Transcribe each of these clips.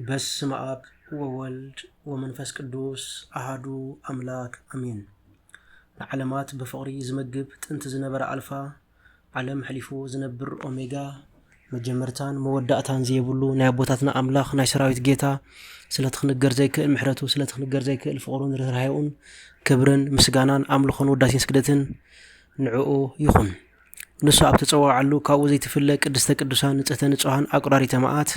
በስመ አብ ወወልድ ወመንፈስ ቅዱስ አሐዱ አምላክ አሜን። ለዓለማት በፍቅሪ ዝመግብ ጥንት ዝነበረ አልፋ ዓለም ሕሊፉ ዝነብር ኦሜጋ መጀመርታን መወዳእታን ዘየብሉ ናይ አቦታትና አምላኽ ናይ ሰራዊት ጌታ ስለትኽንገር ዘይክእል ምሕረቱ ስለትኽንገር ዘይክእል ፍቅሩን ርህራሄኡን ክብርን ምስጋናን አምልኾን ውዳሴን ስግደትን ንዕኡ ይኹን። ንሱ ኣብ ተጸዋዓሉ ካብኡ ዘይትፍለ ቅድስተ ቅዱሳን ንጽህተ ንጹሃን አቁራሪተ መዓት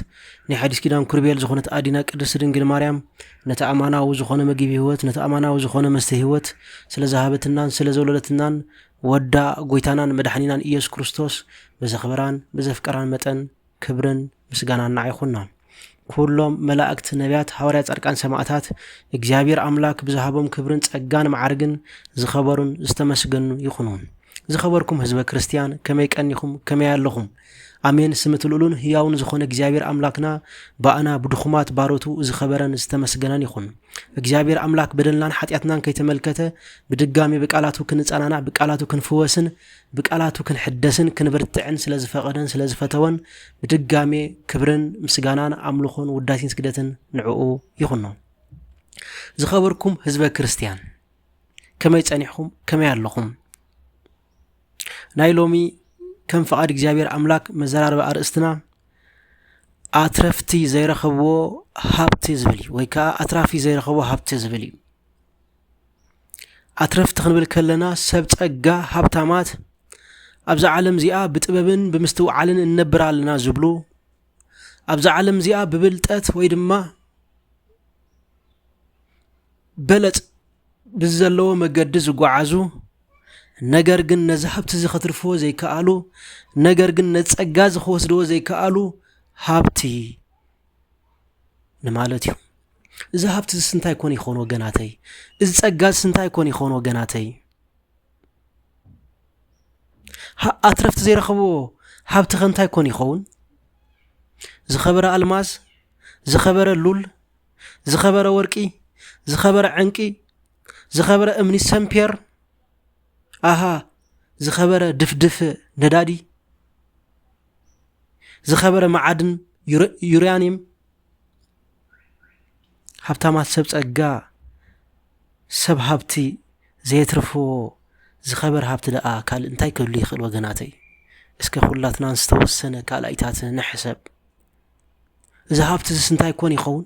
ናይ ሓዲስ ኪዳን ኩርቤል ዝኾነት አዲና ቅድስት ድንግል ማርያም ነቲ አማናዊ ዝኾነ መግቢ ህይወት ነቲ አማናዊ ዝኾነ መስተ ህይወት ስለ ዝሃበትናን ስለ ዘውለደትናን ወዳ ጎይታናን መድኃኒናን ኢየሱስ ክርስቶስ በዘኽበራን በዘፍቀራን መጠን ክብርን ምስጋናን ናይኹና። ኩሎም መላእክት ነቢያት ሐዋርያት ጻድቃን ሰማዕታት እግዚአብሔር አምላክ ብዝሃቦም ክብርን ጸጋን ማዕርግን ዝኸበሩን ዝተመስገኑ ይኹኑ። ዝኸበርኩም ህዝበ ክርስቲያን ከመይ ቀኒኹም ከመይ ኣለኹም? አሜን። ስምትልሉን ህያውን ዝኾነ እግዚአብሔር አምላክና ባእና ብድኹማት ባሮቱ ዝኸበረን ዝተመስገናን ይኹን። እግዚአብሔር አምላክ በደልናን ኃጢአትናን ከይተመልከተ ብድጋሚ በቃላቱ ክንጻናና በቃላቱ ክንፍወስን በቃላቱ ክንሕደስን ክንብርትዕን ስለዝፈቀደን ስለዝፈተወን ብድጋሚ ክብርን ምስጋናን አምልኾን ውዳሴን ስግደትን ንዕኡ ይኹን። ዝኸበርኩም ህዝበ ክርስቲያን ከመይ ጸኒሕኩም ከመይ ኣለኹም? ናይ ሎሚ ከም ፈቃድ እግዚአብሔር አምላክ መዘራረብ አርእስትና አትረፍቲ ዘይረኸብዎ ሃብቲ ዝብል ወይ ከዓ አትራፊ ዘይረኸብዎ ሃብቲ ዝብል እዩ። አትረፍቲ ክንብል ከለና ሰብ ጸጋ ሃብታማት ኣብዛ ዓለም እዚኣ ብጥበብን ብምስትውዓልን እንነብር ኣለና ዝብሉ ኣብዛ ዓለም እዚኣ ብብልጠት ወይ ድማ በለጽ ብዘለዎ መገዲ ዝጓዓዙ ነገር ግን ነዚ ሃብቲ ዝኸትርፍዎ ዘይከኣሉ ነገር ግን ነጸጋ ዝኸወስድዎ ዘይከኣሉ ሃብቲ ንማለት እዩ። እዚ ሃብቲ ስንታይ ኮን ይኾን ወገናተይ? እዚ ጸጋ ስንታይ ኮን ይኾን ወገናተይ? አትረፍቲ ዘይረኸብዎ ሃብቲ ኸንታይ ኮን ይኸውን? ዝኸበረ አልማዝ፣ ዝኸበረ ሉል፣ ዝኸበረ ወርቂ፣ ዝኸበረ ዕንቂ፣ ዝኸበረ እምኒ ሰምፔር፣ አሃ ዝኸበረ ድፍድፍ ነዳዲ፣ ዝኸበረ ማዓድን ዩራኒየም። ሃብታማት ሰብ ጸጋ ሰብ ሃብቲ ዘይትርፍዎ ዝኸበረ ሃብቲ ደኣ ካልእ እንታይ ክህሉ ይኽእል ወገናተይ? እስከ ኩላትናን ዝተወሰነ ካልኣይታት ንሕሰብ። እዚ ሃብቲ ስንታይ ኮን ይኸውን?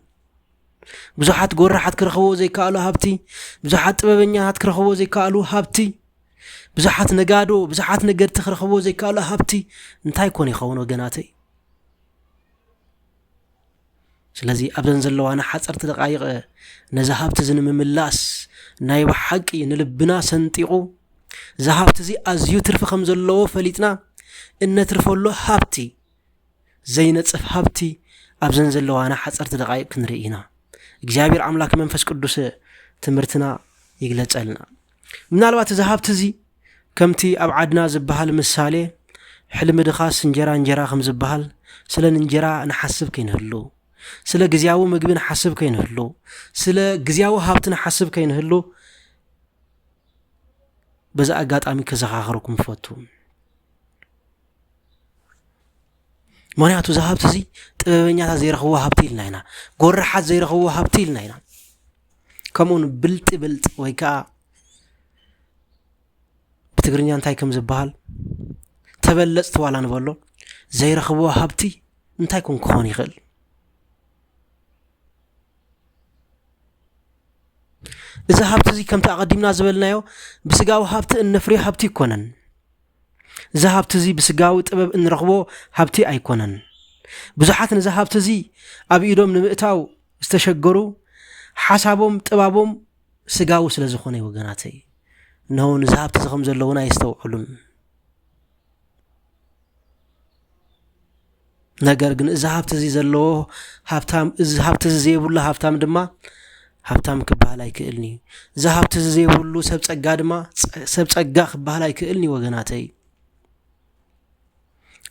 ብዙሓት ጎራሓት ክረኽቦ ዘይከኣሉ ሃብቲ፣ ብዙሓት ጥበበኛታት ክረኽቦ ዘይከኣሉ ሃብቲ፣ ብዙሓት ነጋዶ ብዙሓት ነገድቲ ክረኽቦ ዘይከኣሉ ሃብቲ እንታይ ኮን ይኸውን ወገናተይ? ስለዚ ኣብዘን ዘለዋና ሓፀርቲ ደቃይቕ ነዚ ሃብቲ ዝንምምላስ ናይ ብሓቂ ንልብና ሰንጢቑ እዚ ሃብቲ እዚ ኣዝዩ ትርፊ ከም ዘለዎ ፈሊጥና እነትርፈሎ ሃብቲ ዘይነጽፍ ሃብቲ ኣብዘን ዘለዋና ሓፀርቲ ደቃይቕ ክንርኢ ኢና። እግዚአብሔር አምላክ መንፈስ ቅዱስ ትምህርትና ይግለጸልና። ምናልባት እዚ ሃብቲ እዚ ከምቲ ኣብ ዓድና ዝበሃል ምሳሌ ሕልሚ ድኻስ እንጀራ እንጀራ ከም ዝበሃል ስለ እንጀራ ንሓስብ ከይንህሉ፣ ስለ ግዚያዊ ምግቢ ንሓስብ ከይንህሉ፣ ስለ ግዚያዊ ሃብቲ ንሓስብ ከይንህሉ በዛ አጋጣሚ ከዘኻኽረኩም ፈቱ። ምክንያቱ እዚ ሃብቲ እዚ ጥበበኛታት ዘይረኽብዎ ሃብቲ ኢልና ኢና፣ ጎራሓት ዘይረኽብዎ ሃብቲ ኢልና ኢና። ከምኡውን ብልጢ ብልጥ ወይ ከዓ ብትግርኛ እንታይ ከም ዝበሃል ተበለጽቲ ዋላ ንበሎ ዘይረኽብዎ ሃብቲ እንታይ ኮን ክኾን ይኽእል? እዚ ሃብቲ እዚ ከምቲ ኣቐዲምና ዝበልናዮ ብስጋዊ ሃብቲ እነፍርዮ ሃብቲ ይኮነን። እዚ ሃብቲ እዚ ብስጋዊ ጥበብ እንረኽቦ ሃብቲ ኣይኮነን። ብዙሓት ነዚ ሃብቲ እዚ ኣብ ኢዶም ንምእታው ዝተሸገሩ ሓሳቦም ጥባቦም ስጋዊ ስለ ዝኾነ ወገናተይ ነሆ ነዚ ሃብቲ እዚ ከም ዘለውና የስተውዕሉን። ነገር ግን እዚ ሃብቲ እዚ ዘለዎ ሃብታም እዚ ሃብቲ እዚ ዘይብሉ ሃብታም ድማ ሃብታም ክበሃል ኣይክእልኒ። እዚ ሃብቲ እዚ ዘይብሉ ሰብ ጸጋ ድማ ሰብ ጸጋ ክበሃል ኣይክእልኒ ወገናተይ።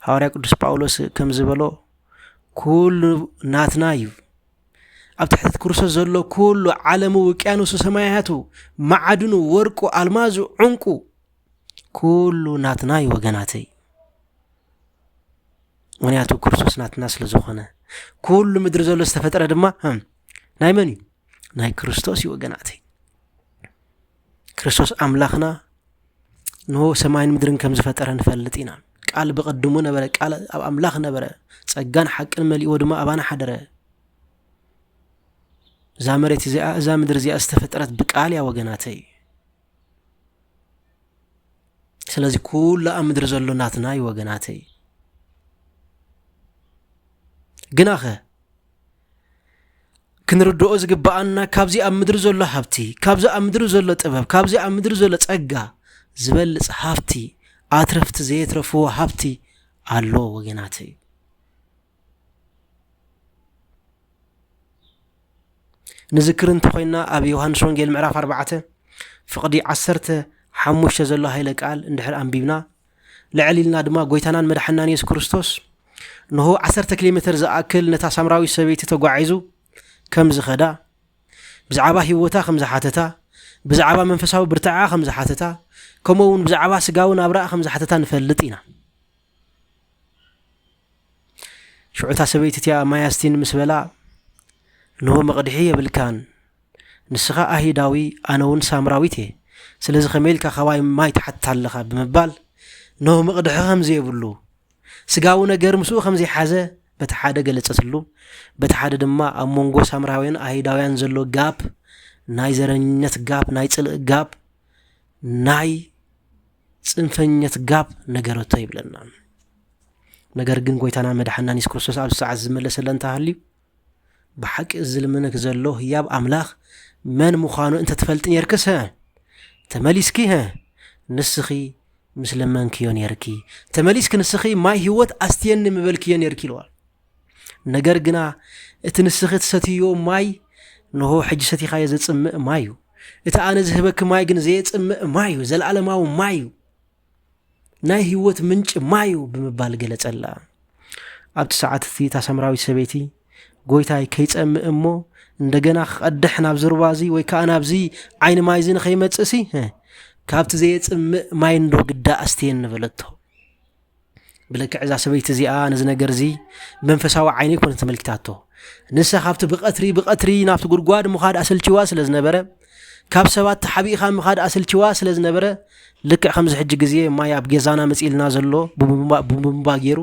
ሐዋርያ ቅዱስ ጳውሎስ ከም ዝበሎ ኩሉ ናትና እዩ፣ ኣብ ትሕቲ ክርስቶስ ዘሎ ኩሉ ዓለሙ ውቅያኖሱ ሰማያቱ ማዓድኑ ወርቁ አልማዙ ዕንቁ ኩሉ ናትና እዩ ወገናተይ። ምክንያቱ ክርስቶስ ናትና ስለ ዝኾነ ኩሉ ምድሪ ዘሎ ዝተፈጠረ ድማ ናይ መን እዩ ናይ ክርስቶስ እዩ ወገናተይ ክርስቶስ ኣምላኽና ንሆ ሰማይን ምድርን ከም ዝፈጠረ ንፈልጥ ኢና ቃል ብቅድሙ ነበረ ቃል ኣብ ኣምላኽ ነበረ ጸጋን ሓቅን መሊኦ ድማ ኣባና ሓደረ እዛ መሬት እዚኣ እዛ ምድሪ እዚኣ ዝተፈጠረት ብቃል ያ ወገናተይ ስለዚ ኩሉ ኣብ ምድሪ ዘሎ ናትና እዩ ወገናተይ ግናኸ ክንርድኦ ዝግባአና ካብዚ ኣብ ምድሪ ዘሎ ሃብቲ ካብዚ ኣብ ምድሪ ዘሎ ጥበብ ካብዚ ኣብ ምድሪ ዘሎ ጸጋ ዝበልጽ ሃብቲ ኣትረፍቲ ዘይትረፍዎ ሃብቲ ኣሎ ወገናተይ ንዝክር እንተኾይና ኣብ ዮሐንስ ወንጌል ምዕራፍ 4 ፍቕዲ 15 ዘሎ ሃይለ ቃል እንድሕር ኣንቢብና ልዕሊልና ድማ ጎይታናን መድሓናን ኢየሱስ ክርስቶስ ንሆ 10 ኪሎ ሜትር ዝኣክል ነታ ሳምራዊ ሰበይቲ ተጓዒዙ ከም ዝኸዳ ብዛዕባ ህይወታ ከም ዝሓተታ ብዛዕባ መንፈሳዊ ብርታዓ ከም ዝሓተታ ከምኡውን ብዛዕባ ስጋዊ ናብራ ከም ዝሓተታ ንፈልጥ ኢና ሽዑታ ሰበይቲ እቲኣ ማያስቲን ምስ በላ ንሆ መቕድሒ የብልካን ንስኻ ኣሂዳዊ ኣነ እውን ሳምራዊት እየ ስለዚ ከመይልካ ኸባይ ማይ ትሓትት ኣለኻ ብምባል ንሆ መቕድሒ ከም ዘይብሉ ስጋዊ ነገር ምስኡ ከም ዘይሓዘ በቲ ሓደ ገለጸትሉ በቲ ሓደ ድማ ኣብ መንጎ ሳምራውያን ኣሂዳውያን ዘሎ ጋብ ናይ ዘረኝነት ጋብ ናይ ጽልእ ጋብ ናይ ጽንፈኝነት ጋብ ነገረቶ ይብለና ነገር ግን ጎይታና መድሓናን ኢየሱስ ክርስቶስ ኣብ ሰዓት ዝመለሰለን ተሃልዩ ብሓቂ ዝልምንክ ዘሎ ህያብ ኣምላኽ መን ምዃኑ እንተ ትፈልጥ ነርክስ ተመሊስኪ ንስኺ ምስ ለመንክዮ ነርኪ ተመሊስኪ ንስኺ ማይ ህይወት ኣስትየኒ ምበልክዮ ነርኪ ኢልዋ ነገር ግና እቲ ንስኺ ትሰትዮ ማይ ንሆ ሕጂ ሰቲኻዮ ዘጽምእ ማይ እዩ እቲ ኣነ ዝህበክ ማይ ግን ዘየጽምእ ማይ እዩ ዘለዓለማዊ ማይ እዩ ናይ ህይወት ምንጭ ማይ እዩ ብምባል ገለጸላ ኣብቲ ሰዓት እቲ እታ ሳምራዊት ሰበይቲ ጎይታይ ከይጸምእ እሞ እንደገና ክቐድሕ ናብ ዝርባዚ ወይ ከዓ ናብዚ ዓይኒ ማይ እዚ ንኸይመጽእሲ ካብቲ ዘየጽምእ ማይ እንዶ ግዳ ኣስትየን ንበለቶ ብልክዕ እዛ ሰበይቲ እዚኣ ነዚ ነገር እዚ መንፈሳዊ ዓይኒ ኮነ ተመልክታቶ ንሳ ካብቲ ብቐትሪ ናብቲ ጉድጓድ ምኻድ ኣሰልችዋ ስለ ዝነበረ ካብ ሰባት ተሓቢእኻ ምኻድ ኣሰልችዋ ስለ ዝነበረ ልክዕ ከምዚ ሕጂ ግዜ ማይ ኣብ ገዛና መጺልና ዘሎ ቡምባ ገይሩ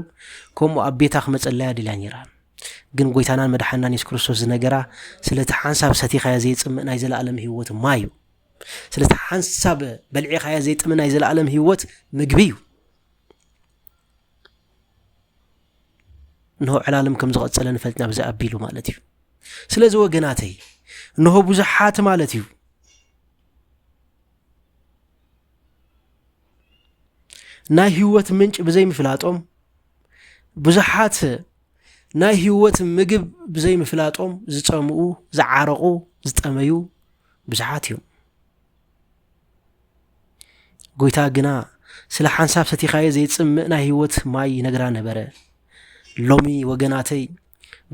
ከምኡ ኣብ ቤታ ክመጸለያ ድልያ ነይራ ግን ጎይታናን መድሓናን ኢየሱስ ክርስቶስ ዝነገራ ስለቲ ሓንሳብ ሰቲኻዮ ዘይጽምእ ናይ ዘለዓለም ህይወት ማይ እዩ ስለቲ ሓንሳብ በልዒኻዮ ዘይጥምእ ናይ ዘለዓለም ህይወት ምግቢ እዩ እንሆ ዕላለም ከም ዝቐጸለ ንፈልጥና ብዛ ኣቢሉ ማለት እዩ ስለዚ ወገናተይ እንሆ ብዙሓት ማለት እዩ ናይ ህይወት ምንጭ ብዘይ ምፍላጦም ብዙሓት ናይ ህይወት ምግብ ብዘይ ምፍላጦም ዝጸምኡ ዝዓረቑ ዝጠመዩ ብዙሓት እዮም ጎይታ ግና ስለ ሓንሳብ ሰቲኻዮ ዘይጽምእ ናይ ህይወት ማይ ነግራ ነበረ ሎሚ ወገናተይ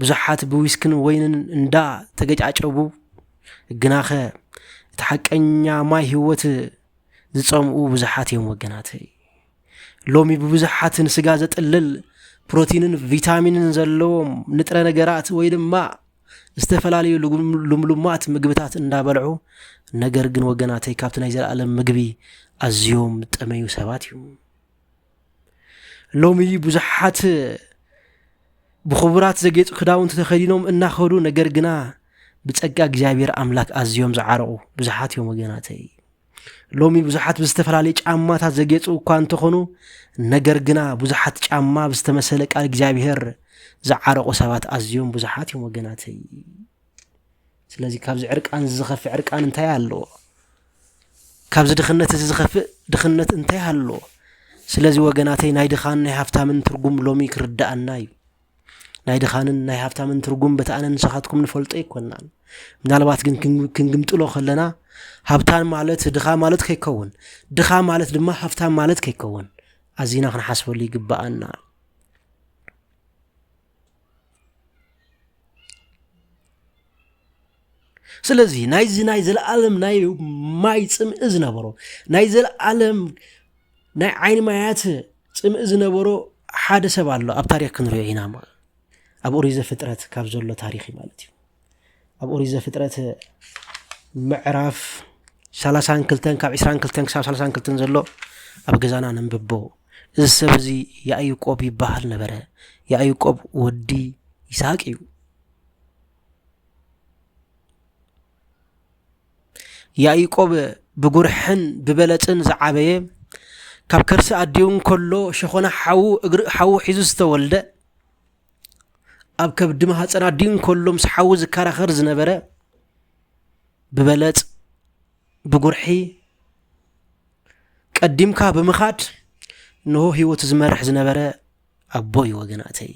ብዙሓት ብዊስክን ወይንን እንዳ ተገጫጨቡ ግናኸ እቲ ሓቀኛ ማይ ህይወት ዝጸምኡ ብዙሓት እዮም ወገናተይ ሎሚ ብብዙሓትን ስጋ ዘጥልል ፕሮቲንን ቪታሚንን ዘለዎም ንጥረ ነገራት ወይ ድማ ዝተፈላለዩ ልምሉማት ምግብታት እንዳበልዑ ነገር ግን ወገናተይ ካብቲ ናይ ዘለዓለም ምግቢ ኣዝዮም ጠመዩ ሰባት እዩ ሎሚ ብዙሓት ብኽቡራት ዘጌጹ ክዳውንቲ ተኸዲኖም እናኸዱ ነገር ግና ብጸጋ እግዚአብሔር ኣምላክ ኣዝዮም ዝዓረቑ ብዙሓት እዮም ወገናተይ ሎሚ ብዙሓት ብዝተፈላለዩ ጫማታት ዘጌጹ እኳ እንተኾኑ ነገር ግና ብዙሓት ጫማ ብዝተመሰለ ቃል እግዚአብሔር ዝዓረቑ ሰባት ኣዝዮም ብዙሓት እዮም ወገናተይ ስለዚ ካብዚ ዕርቃን ዝኸፍእ ዕርቃን እንታይ ኣሎ ካብዚ ድኽነት ዝኸፍእ ድኽነት እንታይ ኣሎ ስለዚ ወገናተይ ናይ ድኻን ናይ ሃብታምን ትርጉም ሎሚ ክርዳኣና እዩ ናይ ድኻንን ናይ ሃብታምን ትርጉም በተኣነ ንስኻትኩም ንፈልጦ ይኮናን ምናልባት ግን ክንግምጥሎ ከለና ሃብታን ማለት ድኻ ማለት ከይከውን ድኻ ማለት ድማ ሃብታን ማለት ከይከውን ኣዚና ክንሓስበሉ ይግባአና ስለዚ ናይ ዘለዓለም ናይ ማይ ጽምእ ዝነበሮ ናይ ዘለዓለም ናይ ዓይኒ ማያት ጽምእ ዝነበሮ ሓደ ሰብ ኣሎ ኣብ ታሪክ ክንሪኦ ኢና ኣብ ኦሪት ዘፍጥረት ካብ ዘሎ ታሪክ ማለት እዩ ኣብ ኦሪት ዘፍጥረት ምዕራፍ 32 ካብ 22 ክሳብ 32 ዘሎ ኣብ ገዛና ነንብቦ እዚ ሰብ እዚ ያዕቆብ ይባሃል ነበረ ያዕቆብ ወዲ ይስሐቅ እዩ ያዕቆብ ብጉርሕን ብበለጽን ዝዓበየ ካብ ከርሲ ኣዲውን ከሎ ሸኾና ሓው ሒዙ ዝተወልደ ኣብ ከብዲ ማህፀን ኣዲውን ከሎ ምስ ሓው ዝከራኸር ዝነበረ ብበለጽ ብጉርሒ ቀዲምካ ብምኻድ ነሆ ህይወቱ ዝመርሕ ዝነበረ ኣቦ እዩ ወገናተይ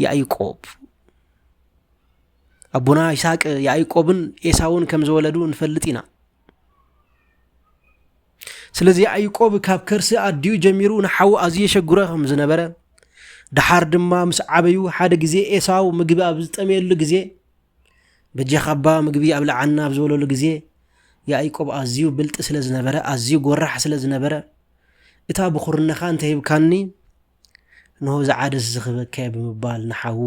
ያዕቆብ ኣቦና ይስሐቅ ያዕቆብን ኤሳውን ከም ዝወለዱ ንፈልጥ ኢና ስለዚህ ያዕቆብ ካብ ከርሲ ኣዲዩ ጀሚሩ ንሓው ኣዝዩ የሸጉረ ከም ዝነበረ ድሓር ድማ ምስ ዓበዩ ሓደ ግዜ ኤሳው ምግቢ ኣብ ዝጠመየሉ ግዜ በጀኻባ ምግቢ ኣብ ለዓና ኣብ ዝበለሉ ግዜ ያዕቆብ ኣዝዩ ብልጥ ስለ ዝነበረ ኣዝዩ ጎራሕ ስለ ዝነበረ እታ ብኹርነኻ እንተሂብካኒ ነሆ ዝዓደስ ዝኽበከ ብምባል ንሓው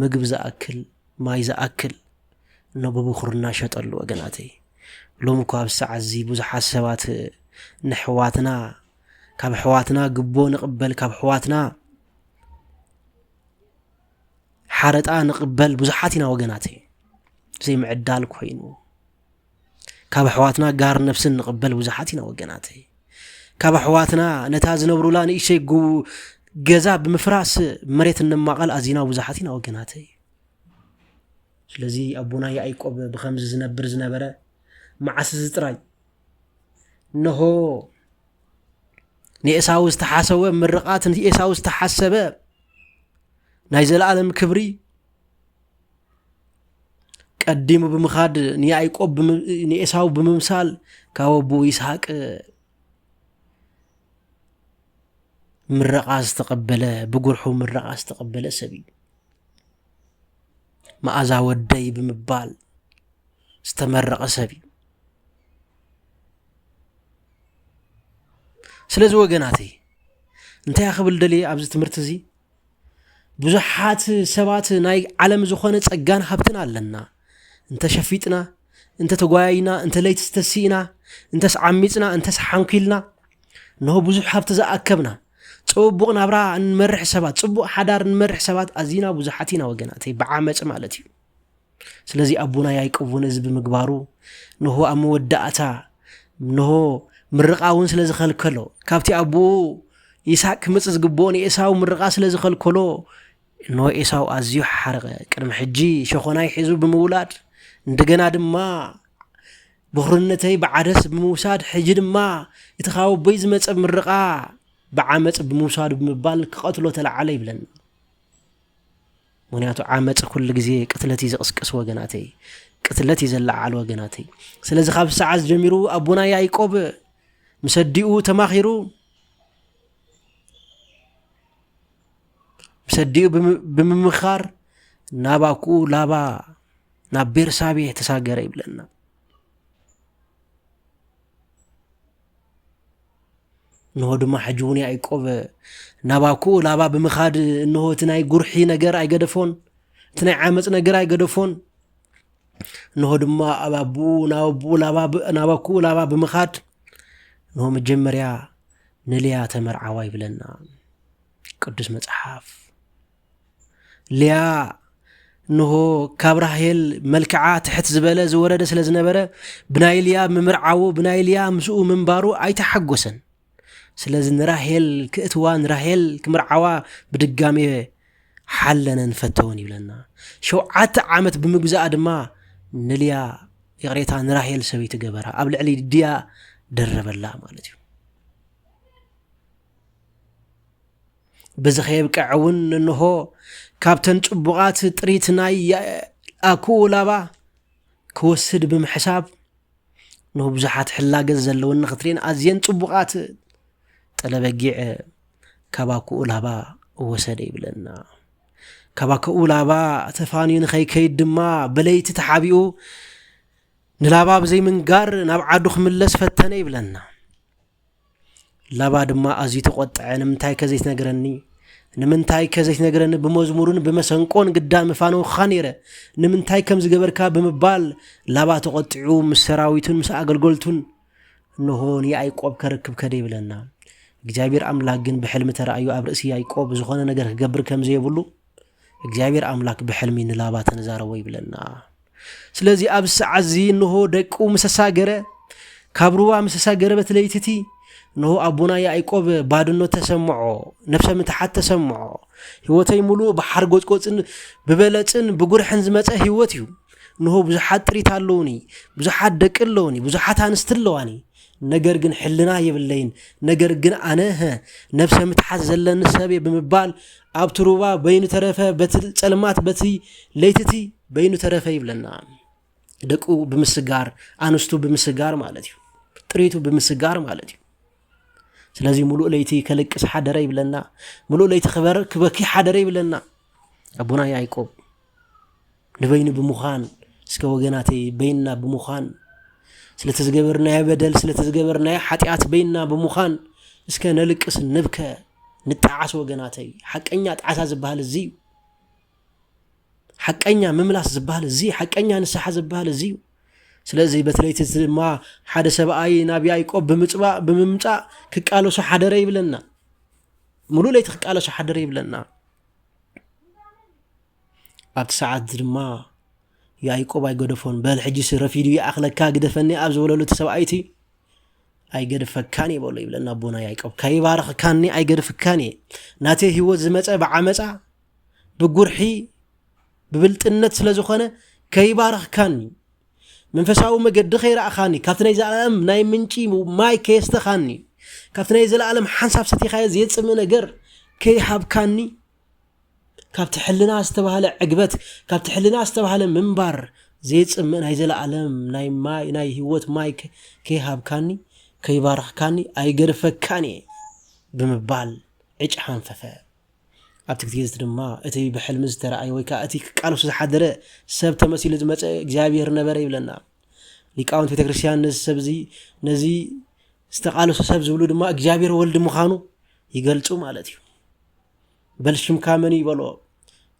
ምግቢ ዝኣክል ማይ ዝኣክል ነብብኹርና ሸጠሉ ወገናተይ ሎሚ እኳ ኣብ ሰዓት እዚ ብዙሓት ሰባት ንሕዋትና ካብ ሕዋትና ግቦ ንቕበል ካብ ሕዋትና ሓረጣ ንቕበል ብዙሓት ኢና ወገናተይ ዘይምዕዳል ኮይኑ ካብ ሕዋትና ጋር ነፍስን ንቕበል ብዙሓት ኢና ወገናተይ ካብ ሕዋትና ነታ ዝነብሩላ ንእሽተይ ገዛ ብምፍራስ መሬት እንማቐል ኣዚና ብዙሓት ኢና ወገናተይ ስለዚ ኣቦና ያዕቆብ ብኸምዚ ዝነብር ዝነበረ መዓስ ዝጥራይ ነሆ ንኤሳው ዝተሓሰበ ምርቃት ንኤሳው ዝተሓሰበ ናይ ዘለዓለም ክብሪ ቀዲሙ ብምኻድ ንያዕቆብ ንኤሳው ብምምሳል ካብ ኣቦ ይስሐቅ ምረቃ ዝተቀበለ ብጉርሑ ምረቃ ዝተቀበለ ሰብ እዩ መዓዛ ወደይ ብምባል ዝተመረቀ ሰብ እዩ ስለዚ ወገናተይ እንታይ ክብል ደልየ ኣብዚ ትምህርቲ እዚ ብዙሓት ሰባት ናይ ዓለም ዝኾነ ጸጋን ሃብትን ኣለና እንተ ሸፊጥና እንተ ተጓያይና እንተ ለይቲ ዝተሲእና እንተ ዓሚፅና እንተ ሓንኪልና ነሆ ብዙሕ ሃብቲ ዝኣከብና ጽቡቕ ናብራ እንመርሕ ሰባት ጽቡቕ ሓዳር እንመርሕ ሰባት ኣዚና ብዙሓት ኢና ወገናተይ ብዓመፅ ማለት እዩ ስለዚ ኣቦና ያዕቆብ እዚ ብምግባሩ ነሆ ኣብ መወዳእታ ነሆ ምርቃውን ስለ ዝኸልከሎ ካብቲ ኣቦ ይስሐቅ ክመጽእ ዝግብኦ ንኤሳው ምርቃ ስለ ዝኸልከሎ ነሆ ኤሳው ኣዝዩ ሓረቀ ቅድሚ ሕጂ ሸኾናይ ሒዙ ብምውላድ እንደገና ድማ ብኹርነተይ ብዓደስ ብምውሳድ ሕጂ ድማ እቲ ካብ ኣቦይ ዝመጸ ምርቃ ብዓመፅ ብምውሳድ ብምባል ክቐትሎ ተለዓለ ይብለና ምክንያቱ ዓመፅ ኩሉ ግዜ ቅትለት ዝቕስቅስ ወገናተይ ቅትለት ዘለዓል ወገናተይ ስለዚ ካብ ሰዓት ጀሚሩ ኣቦና ያዕቆብ ምሰዲኡ ተማኺሩ ምሰዲኡ ብምምኻር ናባኩ ላባ ናብ ቤርሳቤ ተሳገረ ይብለና ነሆ ድማ ሕጂ እውን ያዕቆብ ናባኩ ላባ ብምኻድ ነሆ እቲ ናይ ጉርሒ ነገር ኣይገደፎን እቲ ናይ ዓመፅ ነገር ኣይገደፎን ነሆ ድማ ናባኩ ላባ ብምኻድ ነሆ መጀመርያ ንልያ ተመርዓዋ ይብለና ቅዱስ መጽሓፍ ልያ ነሆ ካብ ራሄል መልክዓ ትሕት ዝበለ ዝወረደ ስለ ዝነበረ ብናይ ልያ ምምርዓው ብናይ ልያ ምስኡ ምንባሩ ኣይተሓጎሰን ስለዚ ንራሄል ክእትዋ ንራሄል ክምርዓዋ ብድጋሜ ሓለነን ፈተውን ይብለና 7 ዓመት ብምግዛኣ ድማ ንልያ ይቕሬታ ንራሄል ሰበይቲ ገበራ ኣብ ልዕሊ ድያ ደረበላ ማለት እዩ በዝኸየብቅዕ እውን እንሆ ካብተን ጽቡቓት ጥሪት ናይ ኣኩ ላባ ክወስድ ብምሕሳብ ነሆ ብዙሓት ሕላገዝ ዘለውን ንኽትሪን ኣዝየን ጽቡቓት ጠለበጊዕ ካባኩኡ ላባ ወሰደ ይብለና ካባኩኡ ላባ ተፋንዩ ንኸይከይድ ድማ በለይቲ ተሓቢኡ ንላባ ብዘይ ምንጋር ናብ ዓዱ ክምለስ ፈተነ ይብለና ላባ ድማ ኣዝዩ ተቆጥዐ ንምንታይ ከዘይትነግረኒ ንምንታይ ከዘይት ነገረን በመዝሙርን በመሰንቆን ግዳም ፋኖ ኻኔረ ንምንታይ ከም ዝገበርካ በመባል ላባ ተቆጥዑ ምስ ሰራዊቱን ምስ አገልግሎቱን ነሆን ያዕቆብ ከርክብ ከደ ይብለና እግዚአብሔር አምላክ ግን በሕልም ተራእዩ አብ ርእሲ ያዕቆብ ዝኾነ ነገር ክገብር ከም ዘይብሉ እግዚአብሔር አምላክ በሕልም ንላባ ተነዛረወ ይብለና ስለዚህ አብ ሰዓዚ ነሆ ደቁ መሰሳገረ ካብሩዋ መሰሳገረ በትለይትቲ ነሆ አቡና ያዕቆብ ባድኖ ተሰምዖ ነፍሰ ምትሓት ተሰምዖ ህይወተይ ሙሉ በሓር ጎጽጎጽን በበለጽን በጉርሕን ዝመጸ ህይወት እዩ ነሆ ብዙሓት ጥሪት ኣለውኒ ብዙሓት ደቂ ኣለውኒ ብዙሓት አንስት ኣለዋኒ ነገር ግን ሕልና የብለይን ነገር ግን አነ ነፍሰ ምትሓት ዘለኒ ሰብ በመባል ኣብ ትሩባ በይኑ ተረፈ በጸልማት በቲ ለይትቲ በይኑ ተረፈ ይብለና ደቁ ብምስጋር አንስቱ ብምስጋር ማለት እዩ ጥሪቱ ብምስጋር ማለት እዩ ስለዚህ ሙሉእ ለይቲ ከለቅስ ሓደረ ይብለና ሙሉእ ለይቲ ክበር ክበኪ ሓደረ ይብለና አቡና ያዕቆብ ንበይኑ ብምዃን እስከ ወገናተይ በይንና ብምዃን ስለተዝገበርና በደል ስለተዝገበርና ኃጢአት በይንና ብምዃን እስከ ነልቅስ ንብከ ንጣዓስ ወገናተይ ሐቀኛ ጣዓሳ ዝበሃል እዚ ሐቀኛ መምላስ ዝበሃል እዚ ሐቀኛ ንስሐ ዝበሃል እዚ ስለዚህ በተለይት ድማ ሓደ ሰብኣይ ናብ ያዕቆብ ብምምጻእ ክቃለሱ ሓደረ ይብለና ሙሉእ ለይቲ ክቃለሱ ሓደረ ይብለና ኣብ ሰዓት ድማ ያዕቆብ ኣይገደፎን በል ሕጂስ ረፊዱ ይኣኽለካ ግደፈኒ ኣብ ዝበለሉ ሰብኣይቲ ኣይገድፈካን ይበሎ ይብለና አቡና ያዕቆብ ከይባረኽካኒ ኣይገድፍካን ናተይ ህይወት ዝመጸ ብዓመጻ ብጉርሒ ብብልጥነት ስለዝኾነ ከይባረኽካኒ መንፈሳዊ መገዲ ኸይራእኻኒ ካብቲ ናይ ዘላለም ናይ ምንጪ ማይ ከየስተኻኒ ካብቲ ናይ ዘላለም ሓንሳብ ሰቲኻዮ ዘየጽምእ ነገር ከይሃብካኒ ካብቲ ሕልና ዝተባሃለ ዕግበት ካብቲ ሕልና ዝተባሃለ ምንባር ዘየጽምእ ናይ ዘላለም ናይ ማይ ናይ ህይወት ማይ ከይሃብካኒ ከይባረኽካኒ ኣይገድፈካኒ ብምባል ዕጭ ሓንፈፈ ኣብቲ ግዜ ድማ እቲ ብሕልሚ ዝተረኣየ ወይ ከዓ እቲ ቃልሱ ዝሓደረ ሰብ ተመሲሉ ዝመጸ እግዚአብሔር ነበረ ይብለና ሊቃውንት ቤተክርስቲያን ነዚ ዝተቃለሱ ሰብ ዝብሉ ድማ እግዚአብሔር ወልድ ምዃኑ ይገልጹ ማለት እዩ በል ሽምካ መን ይበሎ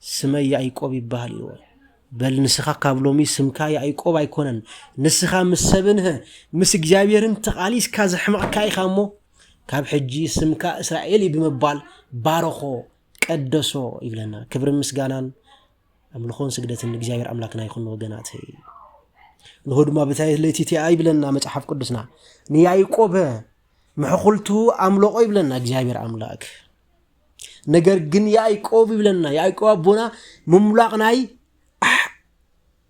ስመይ ያዕቆብ ይባሃል እዩ በል ንስኻ ካብ ሎሚ ስምካ ያዕቆብ ኣይኮነን ንስኻ ምስ ሰብንህ ምስ እግዚአብሔርን ተቃሊስካ ዘሕመቕካ ኢኻ እሞ ካብ ሕጂ ስምካ እስራኤል ብምባል ባረኾ ቀደሶ ይብለና ክብር ምስጋናን አምልኾን ስግደትን እግዚአብሔር አምላክና ይኹን ወገናት ንሆ ድማ በታይ ለይቲ ይብለና መጽሐፍ ቅዱስና ንያዕቆብ ምሕኹልቱ አምልቆ ይብለና እግዚአብሔር አምላክ ነገር ግን ያዕቆብ ይብለና ያዕቆብ አቡና ምምላቕ ናይ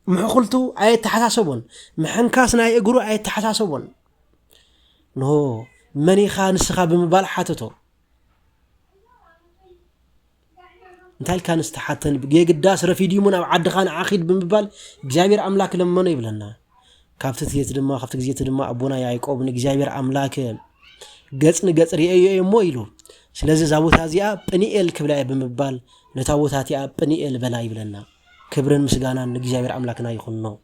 ምሕኹልቱ ኣይተሓሳሰቦን ምሕንካስ ናይ እግሩ ኣይተሓሳሰቦን ንሆ መኒኻ ንስኻ ብምባል ሓተቶ እንታይ ካን ዝተሓተን የግዳስ ረፊዲሙን ኣብ ዓድኻን ዓኺድ ብምባል እግዚአብሔር አምላክ ለመነ ይብለና ካብቲ ግዜ ድማ አቡና ያዕቆብ ንእግዚአብሔር አምላክ ገጽ ንገጽ ሪአዮ እሞ ኢሉ ስለዚህ ዛቦታ እዚኣ ጵኒኤል ክብላ ብምባል ነታ ቦታ እዚኣ ጵኒኤል በላ ይብለና ክብርን ምስጋናን ንእግዚአብሔር አምላክና ይኹን ነው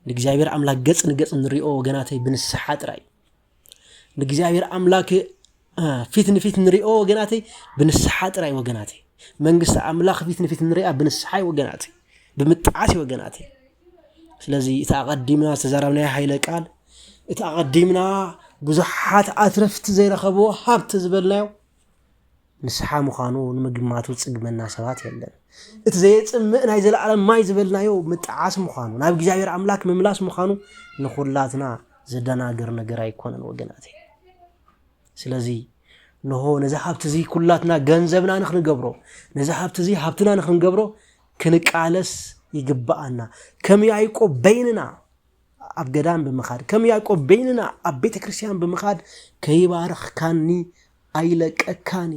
ንእግዚአብሔር አምላክ ገጽ ንገጽ ንሪኦ ወገናተይ ብንስሐ ጥራይ ንእግዚአብሔር አምላክ ፊት ንፊት ንሪኦ ወገናተይ ብንስሐ ጥራይ ወገናተይ መንግስት አምላክ ፊት ንፊት ንሪኣ ብንስሐ ወገናተይ ብምጣዓስ ወገናተይ ስለዚህ ተቀዲምና ተዛራብና ኃይለ ቃል ተቀዲምና ብዙሓት አትረፍት ዘይረኸቦ ሀብት ዝበልናዮ ንስሐ ምዃኑ ንምግማቱ ጽግመና ሰባት የለን እቲ ዘየጽምእ ናይ ዘላለም ማይ ዝበልናዮ ምጣዓስ ምዃኑ ናብ እግዚአብሔር አምላክ መምላስ ምዃኑ ንኹላትና ዘደናገር ነገር ኣይኮነን ወገናተይ ስለዚህ ነሆ ነዛ ሀብት እዚ ኩላትና ገንዘብና ንኽንገብሮ ነዛ ሀብት እዚ ሀብትና ንኽንገብሮ ክንቃለስ ይግባአና ከም ያዕቆብ በይንና ኣብ ገዳም ብምኻድ ከም ያዕቆብ በይንና ኣብ ቤተ ክርስቲያን ብምኻድ ከይባረኽካኒ ኣይለቀካኒ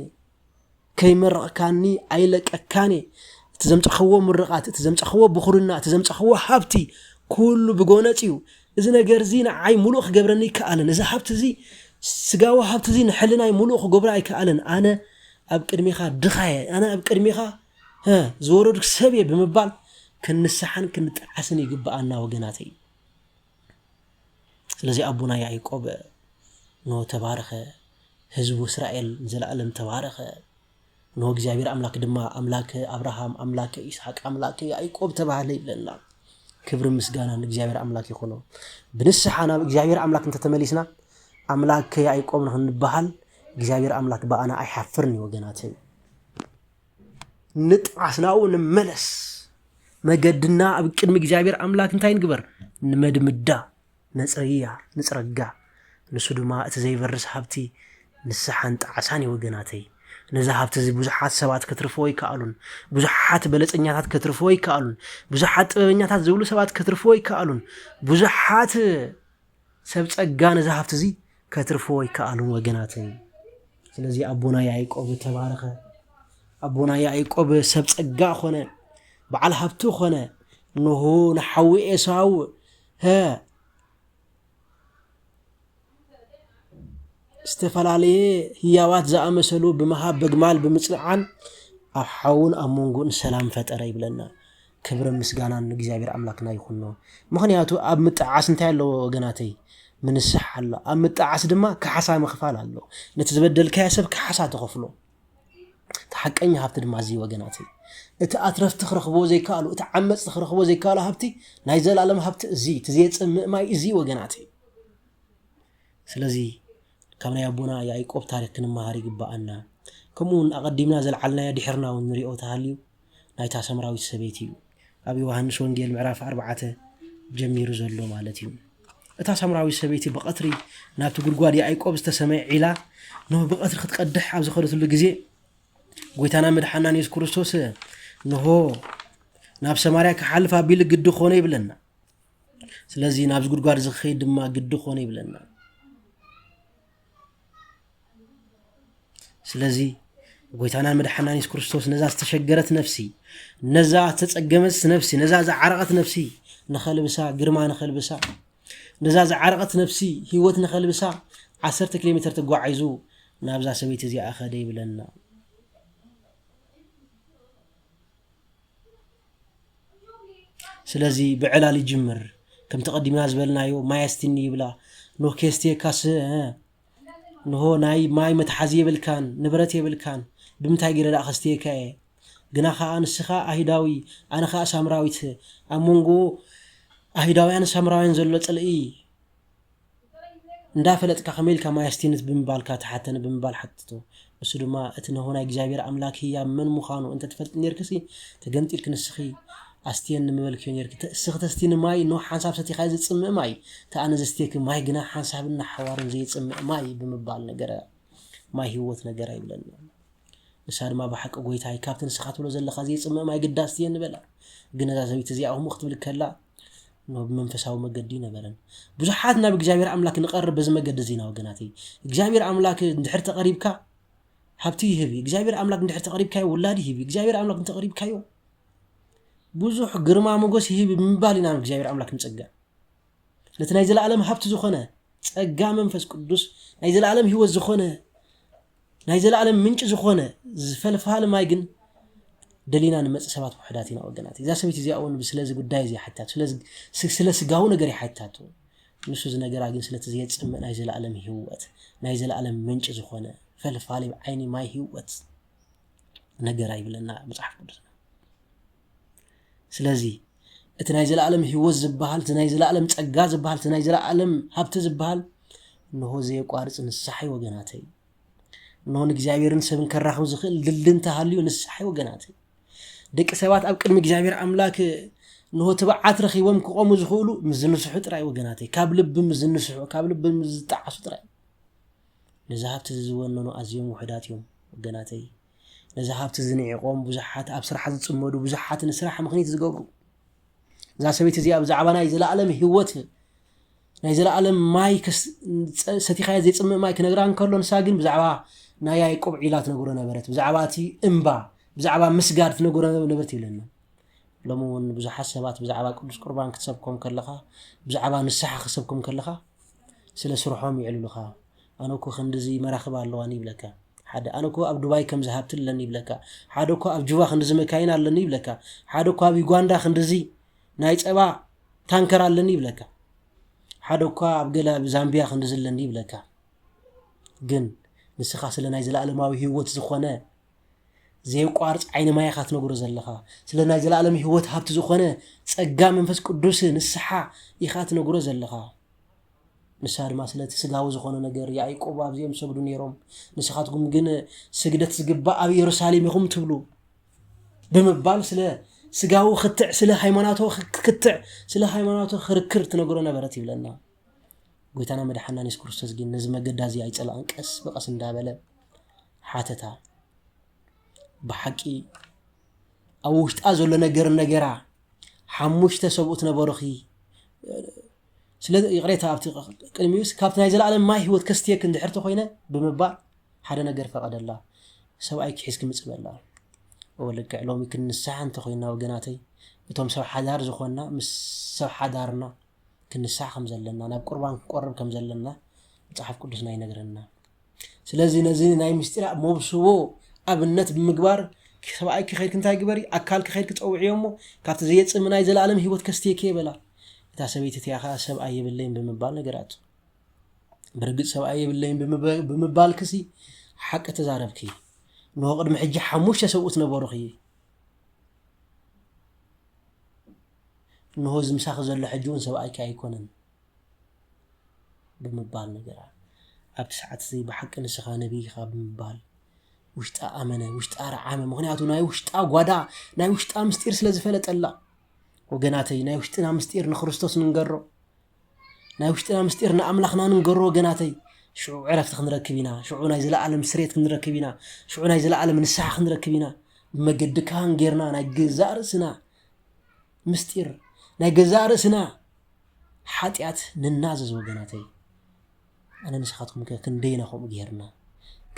ከይመረቕካኒ ኣይለቀካኒ እቲ ዘምጽኽዎ ምርቓት እቲ ዘምጽኽዎ ብኹርና እቲ ዘምጽኽዎ ሃብቲ ኩሉ ብጎነጽዩ እዚ ነገር እዚ ንዓይ ሙሉእ ክገብረኒ ይከኣለን እዚ ሃብቲ እዚ ስጋዊ ሃብቲ እዚ ንሕልናይ ሙሉእ ክገብራ ኣይከኣለን ኣነ ኣብ ቅድሚኻ ድኻየ ኣነ ኣብ ቅድሚኻ ዝወረድክ ሰብየ ብምባል ክንስሓን ክንጣዓስን ይግባአና ወገናተይ ስለዚህ አቡና ያዕቆብ ነው ተባረኸ ህዝቡ እስራኤል ዘላለም ተባረኸ نو እግዚአብሔር አምላክ ድማ አምላክ አብርሃም አምላክ ይስሐቅ አምላክ ያዕቆብ ተባለ ይብለና ክብር ምስጋና ለእግዚአብሔር አምላክ ይሁነው ብንስሐና እግዚአብሔር አምላክ እንተ ተመሊስና አምላክ ያዕቆብ ነው እንባል እግዚአብሔር አምላክ ባአና አይሐፍርኒ ወገናቴ ንጣስናው ንመለስ መገድና አብቅድም እግዚአብሔር አምላክ እንታይ ንግበር ንመድምዳ ነጽሪያ ንጽረጋ ንሱ ድማ እቲ ዘይበርስ ሀብቲ ንስሐን ጣዓሳን ወገናቴ ነዛ ሀብቲ ብዙሓት ሰባት ከትርፈው ይካሉን ብዙሓት በለጸኛታት ከትርፈው ይካሉን ብዙሓት ጥበበኛታት ዝብሉ ሰባት ከትርፈው ይካሉን ብዙሓት ሰብ ጸጋ ነዛ ሀብቲ እዚ ከትርፈው ይካሉን ወገናቴ ስለዚህ አቦና ያዕቆብ ተባረከ አቦና ያዕቆብ ሰብ ጸጋ ኾነ በዓል ሀብቱ ኾነ ነሆ ነሐዊ ኤሳው استفلاليه هياوات زامسلو بمهاب بجمال بمصلعان احاون امونغون سلام فطر يبلنا كبر مسغانان እግዚአብሔር አምላክና ይሁን ምክንያቱ አብ ምጣዓስ እንታ ያለው ወገናተይ ምን ሰሐላ አብ ምጣዓስ ድማ ከሐሳ መخفال አለው ለተዘበደል ከያሰብ ከሐሳ ተخفሎ ተሐቀኛ ሀብት ድማ እዚ ወገናተይ እቲ አትረፍ ተخرخቦ ዘይካሉ እቲ ዓመጽ ተخرخቦ ዘይካሉ ሀብቲ ናይ ዘላለም ሀብት እዚ ተዘይጽም ማይ እዚ ወገናተይ ስለዚህ كمنا يابونا يعقوب تاريخنا مهاري قبعنا كمون أقدمنا زلعلنا يدحرنا ونريئو تهاليو نايتا سمراوي السبيتيو أبي وهنش ونجيل معراف 4 جمير زلو مالتيو اتا سمراوي السبيتي بقطري نابتو قلقواد يعقوب استسمع علا نو بقطر خد قدح عبز خلط اللي قزي قويتانا مدحنا نيس كورستوس نهو ناب سماريا كحالفا بيل قدو خوني بلنا سلازي نابز قلقواد زخيد ما قدو خوني بلنا سلازي قويتانا مدحنا نيس كورستوس نزا استشجرت نفسي نزا تتقمس نفسي نزا زعرقت نفسي نخل بسا قرما نخل بسا نزا زعرقت نفسي هيوت نخل بسا 10 كيلومتر تقعيزو نابزا سبيت زي اخدي بلنا سلازي بعلال يجمر كم تقدمنا زبلنايو ما يستني بلا نو كيستي كاس نهو ناي ماي متحزي بالكان نبرتي بالكان بمتاي غير اخستي كاي غنا خا انسخا اهيداوي انا خا سامراويت امونغو اهيداوي انا سامراوين زلو صلئي እንዳፈለጥካ ከመልካ ማያስቲነት በመባልካ ተሐተነ በመባል ሐጥቶ እሱ ድማ እትነ ሆና እግዚአብሔር አምላክ ያ ምን ሙኻኑ እንተ ተፈልጥ ነርክሲ ተገንጢልክ ንስኺ አስቲን ንመልክ ነርክ ተስኽተስቲን ማይ ነው ሐሳብ ሰቲ ኻይዝ ጽምእ ማይ ተአነዘስቴክ ማይ ግና ሐሳብና ሐዋርን ዘይጽምእ ማይ በመባል ነገር ማይ ህይወት ነገር አይብለና እሳድማ በሐቅ ጎይታይ ካፕተን ስኻት ብሎ ዘለኻ ዘይጽምእ ማይ ግዳስቲን በላ ግና ዛዘቢት እዚያው ሙኽት ብልከላ ነው በመንፈሳው መገዲ ነበረን ብዙሓትና በእግዚአብሔር አምላክ ንቀርብ በዚ መገዲ ዚና ወገናቲ እግዚአብሔር አምላክ እንድሕር ተቀሪብካ ሀብቲ ይህብ እግዚአብሔር አምላክ እንድሕር ተቀሪብካ ወላዲ ይህብ እግዚአብሔር አምላክ እንተቀሪብካ ብዙሕ ግርማ ሞገስ ይህብ ምባሊና እግዚአብሔር አምላክ ንጸጋ ለተናይ ዘላለም ሀብት ዝኾነ ጸጋ መንፈስ ቅዱስ ናይ ዘላለም ህይወት ዝኾነ ናይ ዘላለም ምንጭ ዝኾነ ዝፈልፋል ማይ ግን دلينا نمص سبات وحداتنا وغناتي اذا سميت زي اون بسلازي غداي زي حتات سلازي غاو نغير حتاتو نسوز نغير اغين سلازي يصم ناي زلالم هيوت ناي زلالم منጭ ዝኾነ ፈልፋሊ عيني ماي هيوت نغير አይብለና መጽሐፍ ቅዱስ ስለዚህ እቲ ናይ ዘላለም ህይወት ዝባሃል እቲ ናይ ዘላለም ጸጋ ዝባሃል እቲ ናይ ዘላለም ሀብት ዝባሃል ነው ዘይ ቋርጽ ንስሐይ ወገናተይ ነው እግዚአብሔርን ሰብን ከራኸው ዝኽል ድልን ተሃልዩ ንስሐይ ወገናተይ ደቂ ሰባት ኣብ ቅድሚ እግዚአብሔር አምላክ ነው ተባዓት ረኺቦም ክቆሙ ዝኽሉ ምዝንስሑ ጥራይ ወገናተይ ካብ ልብ ምዝንስሑ ካብ ልብ ምዝጣዓሱ ጥራይ ነዛሃብት ዝወነኑ ኣዝዮም ውሕዳት እዮም ወገናተይ ነዛሃብት ዝንዒቆም ብዙሓት ኣብ ስራሕ ዝጽመዱ ብዙሓት ንስራሕ ምኽንያት ዝገብሩ ዛ ሰበይቲ እዚኣ ብዛዕባ ናይ ዘላለም ህይወት ናይ ዘላለም ማይ ሰቲኻያ ዘይጽምእ ማይ ክነግራን ከሎ ንሳ ግን ብዛዕባ ናይ ያዕቆብ ዒላት ነግሮ ነበረት ብዛዕባቲ እምባ ብዛዕባ ምስጋድ ትነግሮ ነበረት ይብለና ለሞን ብዙሓት ሰባት ብዛዕባ ቅዱስ ቁርባን ክትሰብኮም ከለኻ ብዛዕባ ንስሐ ክትሰብኮም ከለኻ ስለ ስርሖም ይዕልሉኻ ኣነኮ ክንድዚ መራኽብ ኣለዋኒ ይብለካ ሓደ ኣነኮ ኣብ ዱባይ ከም ዝሃብትለኒ ይብለካ ሓደ ኮ ኣብ ጁባ ክንድዚ መካይን ኣለኒ ይብለካ ሓደ ኮ ኣብ ዩጋንዳ ክንድዚ ናይ ጸባ ታንከር ኣለኒ ይብለካ ሓደ ኮ ኣብ ገለ ዛምቢያ ክንድዚ ኣለኒ ይብለካ ግን ንስኻ ስለ ናይ ዘላለማዊ ህይወት ዝኾነ زي قارص عين ما يخات نغرو زلخا سلنا زلالم هيوت هابت زخونه صقا منفس قدوس نسحا يخات نغرو زلخا مسار ما سلت سغاو زخونه ነገር ያዕቆብ አብዚም ሰግዱ ነይሮም ንስኻትኩም ግን ስግደት ዝግባ ኣብ ኢየሩሳሌም ይኹም ትብሉ በመባል ስለ ስጋው ክትዕ ስለ ሃይማኖቱ ክትዕ ስለ ሃይማኖቱ ክርክር ትነግሮ ነበረት ይብለና ጎይታና መድኃኒና ኢየሱስ ክርስቶስ ግን ነዚ መገዳዚ አይጸላን ቀስ በቀስ እንዳበለ ሓተታ بحقي أوشت أزول نجرا حموشت سبوت نبارخي سلد يقريتها أبتي كلميوس كابتن هاي العالم ما هو تكستيه كند حرته خوينا بمبار حدا نجر فقد الله سواء يحس كمسبب الله ولا كعلوم يمكن الساعة أنت خوينا وجناتي بتوم سوا حدار زخونا مس سوا حدارنا كن الساعة خمزلنا أنا بقربان قرب كمزلنا تعرف كلنا ينجرنا سلازي نزين ناي مسترع مو بسوو أبنت بمقبار سواء كخير كنت هاجبري أكل كخير كنت أوعيهمه كات زيت من عايز العالم هي وتكستيه كيبلا تحسبيت تياخا سبعة بالليل بمبال نجرات برجع سبعة بالليل بمبال كسي حق تزارب كي إنه قد محجة حموش سوتنا بارخي إنه زم ساخذ الحجون سواء كايكونن بمبال نجرات أبتسعت زي بحق نسخة نبي خاب بمبال وشتا أمنة وشتا رعامة مغنياتو ناي وشتا قوادا ناي وشتا مستير سلازفلت ألا وقناتي ناي وشتنا مستير نخرستوس ننقرو ناي وشتنا مستير نأملخنا ننقرو قناتي شو عرفت خنركبينا شو ناي زلاء عالم سريت خنركبينا شو ناي زلاء عالم نساح خنركبينا بمقدكان غيرنا ناي قزار سنا مستير ناي قزار سنا حاتيات ننازز وقناتي أنا نسخاتكم كندينا خم غيرنا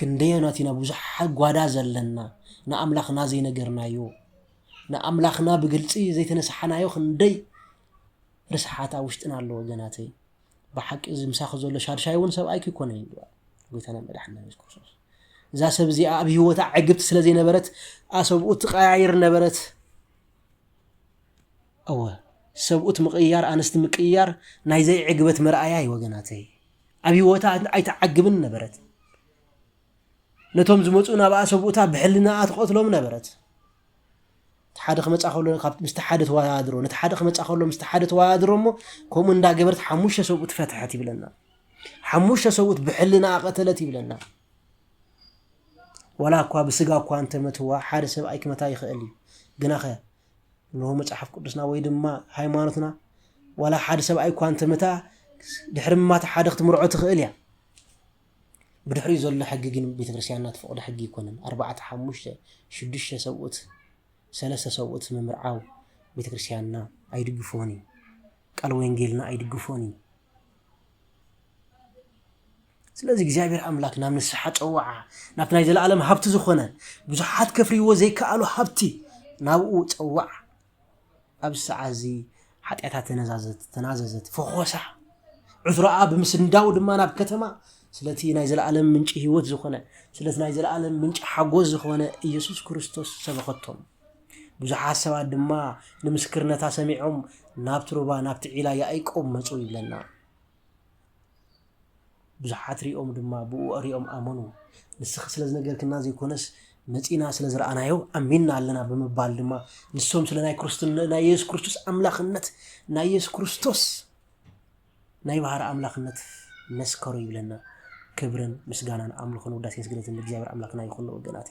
كنديناتنا بوزح غوادا زلنا نأملخنا زي نجرنايو نأملخنا بقلصي زي تنسحنايو خندي رسحاتا وشتنا الله وجناتي بحق إذا مساخ زول شارشايون سبعي كيكون يدوا قلتنا مدحنا نسكوسوس إذا سبزي أبي هو تعجبت سلازي نبرت أسبوت غير نبرت أوه سبوت مقيار أنست مقيار نايزي عقبت مرأياي وجناتي أبي هو تعجبن نبرت نتوم زموتنا بقى سبوتها بحلنا أتقتلهم نبرت تحدث متأخرون خاب مستحدث وادرو نتحدث متأخرون مستحدث وادرو كم من دا جبرت حموش سبوت فتحتي بلنا حموش سبوت بحلنا قتلتي بلنا ولا كوا بسجا كوا أنت متوا حارس بأيك متى يخلي جناخه إنه متأحف قدسنا ويد ما هاي مانتنا ولا حارس بأيك كوا أنت متى دحرم ما تحدث مرعوت خليا بدحري زول حقيقين بيت كريستيانات فوق حقي يكونن 4 5 6 سوت 3 سوت ممرعاو بيت كريستياننا ايدغفوني قال وينجيلنا ايدغفوني ስለዚህ እግዚአብሔር አምላክና ንስሐ ጨዋዓ ናትና ይዘለ ዓለም ሀብት ዝኾነ ብዙሓት ከፍሪዎ ዘይከኣሉ ሀብቲ ናብኡ ጨዋዓ ኣብ ሰዓዚ ኃጢአታት ተናዘዘት ፈኾሳ ዑዝራኣ ብምስንዳው ድማ ናብ ከተማ ስለቲ ናይ ዘለዓለም ምንጭ ህይወት ዝኾነ ስለቲ ናይ ዘለዓለም ምንጭ ሓጎስ ዝኾነ ኢየሱስ ክርስቶስ ሰበኸቶም ብዙሓት ሰባት ድማ ንምስክርነታ ሰሚዖም ናብ ትሩባ ናብ ትዒላ ያዕቆብ መጹ ይብለና ብዙሓት ሪኦም ድማ ብኡ ሪኦም ኣመኑ ንስኽ ስለዚ ነገር ክና ዘይኮነስ መጺና ስለዝረኣናዮ ኣሚንና ኣለና በመባል ድማ ንሶም ስለ ናይ ክርስቶስ ናይ ኢየሱስ ክርስቶስ ኣምላኽነት ናይ ኢየሱስ ክርስቶስ ናይ ባህር ኣምላኽነት መስከሩ ይብለና ክብርን ምስጋናን ኣምልኾን ውዳሴን ስግደትን እግዚአብሔር ኣምላክና ይኹን ወገናቲ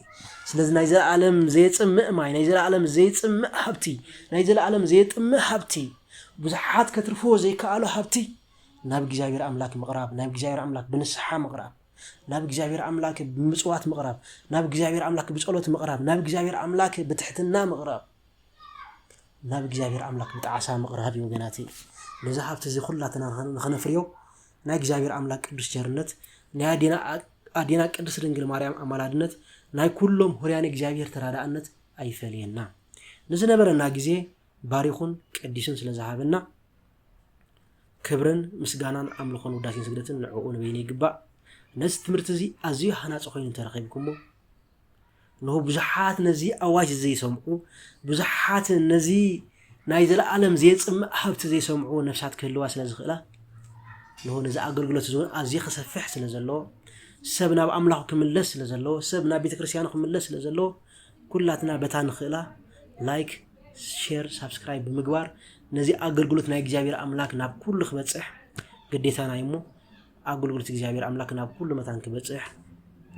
ስለዚህ ናይ ዘለዓለም ዘይጽምዕ ማይ ናይ ዘለዓለም ዘይጽምዕ ሀብቲ ናይ ዘለዓለም ዘይጥምዕ ሀብቲ ብዙሓት ከትርፎ ዘይከኣሉ ሀብቲ ናብ እግዚአብሔር ኣምላክ ምቕራብ ናብ እግዚአብሔር ኣምላክ ብንስሓ ምቕራብ ናብ እግዚአብሔር ኣምላክ ብምጽዋት ምቕራብ ናብ እግዚአብሔር ኣምላክ ብጸሎት ምቕራብ ናብ እግዚአብሔር ኣምላክ ብትሕትና ምቕራብ ናብ እግዚአብሔር ኣምላክ ብጣዓሳ ምቕራብ ወገናቲ ነዚ ሀብቲ እዚ ኩላትና ንኽነፍርዮ ናይ እግዚአብሔር ኣምላክ ቅዱስ ቸርነት ናይ ኣዴና ቅድስት ድንግል ማርያም ኣማላድነት ናይ ኩሎም ሆርያን እግዚአብሔር ተራዳእነት ኣይፈልየና ንዝነበረና ግዜ ባሪኹን ቅዱስን ስለዝሃበና ክብርን ምስጋናን ኣምልኾን ውዳሴን ስግደትን ንዕኡ ንበይነ ይግባእ ነዚ ትምህርቲ እዚ ኣዝዩ ሃናፂ ኮይኑ ተረኺብኩሞ ንሆ ብዙሓት ነዚ ኣዋጅ ዘይሰምዑ ብዙሓት ነዚ ናይ ዘለዓለም ዘይጽምዕ ሀብቲ ዘይሰምዑ ነፍሳት ክህልዋ ስለዝኽእላ ንሆ ነዚ ኣገልግሎት ዝውን ኣዝዩ ክሰፍሕ ስለዘለዎ ሰብ ናብ ኣምላኹ ክምለስ ስለዘለዎ ሰብ ናብ ቤተ ክርስቲያኑ ክምለስ ስለዘለዎ ኩላትና በታን ኽላ ላይክ ሼር ሳብስክራይብ በመግባር ነዚህ አገልግሎት ናይ እግዚአብሔር አምላክ ናብ ኩሉ ክበጽሕ ግዴታና ይሞ አገልግሎት እግዚአብሔር አምላክ ናብ ኩሉ መታን ክበጽሕ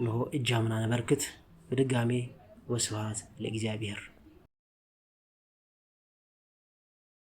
ነው እጃምና ነበርክት በድጋሜ ወስብሐት ለእግዚአብሔር